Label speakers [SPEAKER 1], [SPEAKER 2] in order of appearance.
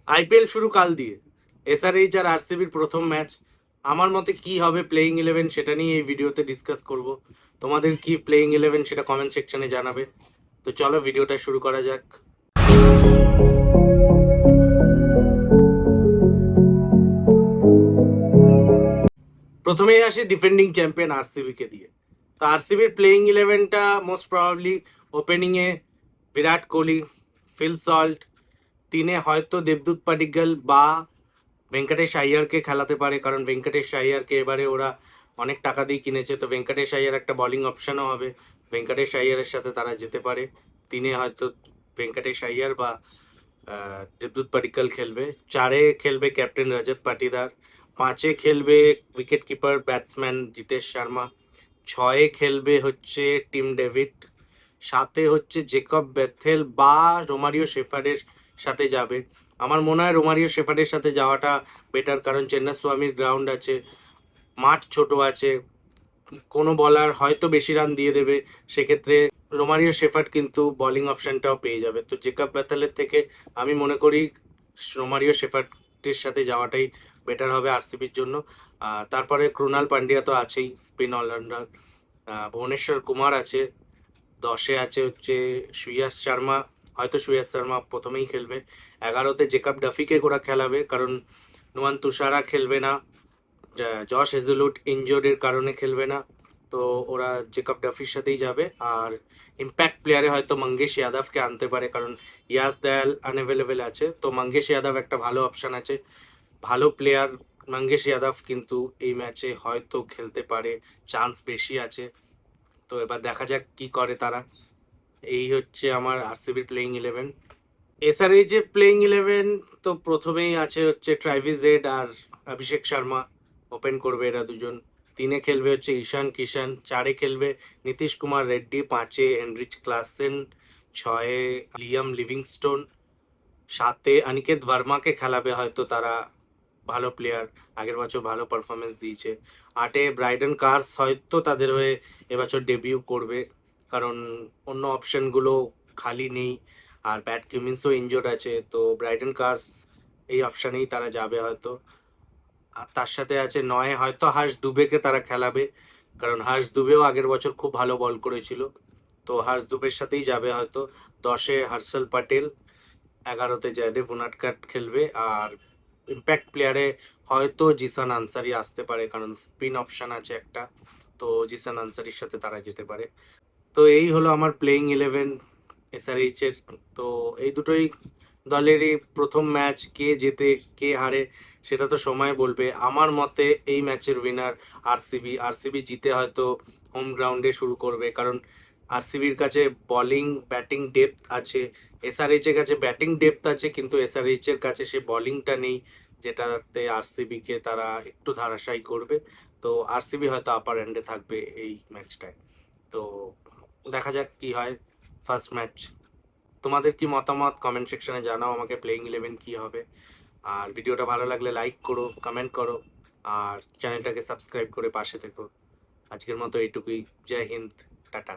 [SPEAKER 1] IPL শুরু কাল দিয়ে, এসআরএইচ আর আরসিবির প্রথম ম্যাচ। আমার মতে কি হবে প্লেইং ইলেভেন সেটা নিয়ে এই ভিডিওতে ডিসকাস করব। তোমাদের কি প্লেইং ইলেভেন সেটা কমেন্ট সেকশনে জানাবে। তো চলো ভিডিওটা শুরু করা যাক। প্রথমেই আসি ডিফেন্ডিং চ্যাম্পিয়ন আরসিবি কে দিয়ে। তো আরসিবির playing ইলেভেনটা most probably ওপেনিংয়ে Virat Kohli, Phil Salt, তিনে হয়তো দেবদূত পাডিক্কাল বা ভেঙ্কটেশ আইয়ারকে খেলাতে পারে, কারণ ভেঙ্কটেশ আইয়ারকে এবারে ওরা অনেক টাকা দিয়ে কিনেছে। তো ভেঙ্কটেশ আইয়ার একটা বোলিং অপশনও হবে, ভেঙ্কটেশ আইয়ারের সাথে তারা যেতে পারে। তিনে হয়তো ভেঙ্কটেশ আইয়ার বা দেবদূত পাডিক্কাল খেলবে। চারে খেলবে ক্যাপ্টেন রজত পাটিদার। পাঁচে খেলবে wicket keeper batsman Jitesh Sharma. ছয়ে খেলবে হচ্ছে টিম ডেভিড। সাথে হচ্ছে জেকব বেথেল বা রোমারিও শেফার্ডের সাথে যাবে। আমার মনে হয় রোমারিও শেফার্ডের সাথে যাওয়াটা বেটার, কারণ চেন্নাস্বামীর গ্রাউন্ড আছে, মাঠ ছোট আছে, কোনো বলার হয়তো বেশি রান দিয়ে দেবে। সেক্ষেত্রে রোমারিও শেফার্ড কিন্তু বোলিং অপশনটাও পেয়ে যাবে। তো জেকব বেথেলের থেকে আমি মনে করি রোমারিও শেফার্ডের সাথে যাওয়াটাই বেটার হবে আরসিবির জন্য। তারপরে ক্রুনাল পান্ডিয়া তো আছেই, স্পিন অলরাউন্ডার। ভুবনেশ্বর কুমার আছে। 10-এ আছে হচ্ছে সুয়াস শর্মা, হয়তো সুয়াস শর্মা প্রথমেই খেলবে। 11-তে জেকব ডাফিকে ওরা খেলাবে, কারণ নুয়ান তুষারা খেলবে না, জশ হেজলউড ইনজোর্ডের কারণে খেলবে না। তো ওরা জেকব ডাফির সাথেই যাবে। আর ইম্প্যাক্ট প্লেয়ারে হয়তো মঙ্গেশ যাদবকে আনতে পারে, কারণ ইয়াস দয়াল আনঅ্যাভেলেবেল আছে। তো মঙ্গেশ যাদব একটা ভালো অপশন আছে, ভালো প্লেয়ার। মঙ্গেশ যাদব কিন্তু এই ম্যাচে হয়তো খেলতে পারে, চান্স বেশি আছে। তো এবার দেখা যাক কি করে তারা। এই হচ্ছে আমার আরসিবির প্লেইং ইলেভেন। এসআরএইচ এর প্লেইং ইলেভেন তো প্রথমেই আছে হচ্ছে ট্রাইভিস হেড আর অভিষেক শর্মা, ওপেন করবে এরা দুজন। তিনে খেলবে হচ্ছে ঈশান কিষান। চারে খেলবে নীতিশ কুমার রেড্ডি। পাঁচে হেনরিচ ক্লাসেন। ছয়ে লিয়াম লিভিংস্টোন। সাতে অনিকেত ভার্মাকে খেলাবে হয়তো তারা, ভালো প্লেয়ার, আগের বছর ভালো পারফরমেন্স দিয়েছে। আটে ব্রাইডন কার্স হয়তো তাদের হয়ে এবছর ডেবিউ করবে, কারণ অন্য অপশনগুলো খালি নেই। আর প্যাট কিমিন্সও ইনজোর্ড আছে, তো ব্রাইডন কার্স এই অপশানেই তারা যাবে হয়তো। আর তার সাথে আছে নয়ে হয়তো হর্ষ দুবেকে তারা খেলাবে, কারণ হর্ষ দুবেও আগের বছর খুব ভালো বল করেছিল। তো হর্ষ দুবের সাথেই যাবে হয়তো। 10-এ হর্ষল প্যাটেল। 11-তে জয়দেব উনাদকট খেলবে। আর ইম্প্যাক্ট প্লেয়ারে হয়তো জিসান আনসারি আসতে পারে, কারণ স্পিন অপশন আছে একটা। তো জিসান আনসারির সাথে তারা যেতে পারে। তো এই হলো আমার প্লেইং ইলেভেন এসআরএইচ এর। তো এই দুটোই দলেরই প্রথম ম্যাচ, কে জেতে কে হারে সেটা তো সময় বলবে। আমার মতে এই ম্যাচের উইনার আরসিবি। আরসিবি জিতে হয়তো হোম গ্রাউন্ডে শুরু করবে, কারণ আরসিবির কাছে বোলিং ব্যাটিং ডেপথ আছে। এসআরএইচ এর কাছে ব্যাটিং ডেপথ আছে, কিন্তু এসআরএইচ এর কাছে সে বোলিংটা নেই, যেটাতে আরসিবি কে তারা একটু ধারাশায়ী করবে। তো আরসিবি হয়তো আপার এন্ডে থাকবে এই ম্যাচটায়। তো দেখা যাক কি হয় ফার্স্ট ম্যাচ। তোমাদের কি মতামত কমেন্ট সেকশনে জানাও আমাকে, প্লেইং ইলেভেন কি হবে। আর ভিডিওটা ভালো লাগলে লাইক করো, কমেন্ট করো, আর চ্যানেলটাকে সাবস্ক্রাইব করে পাশে থেকো। আজকের মতো এইটুকুই। জয় হিন্দ, টাটা।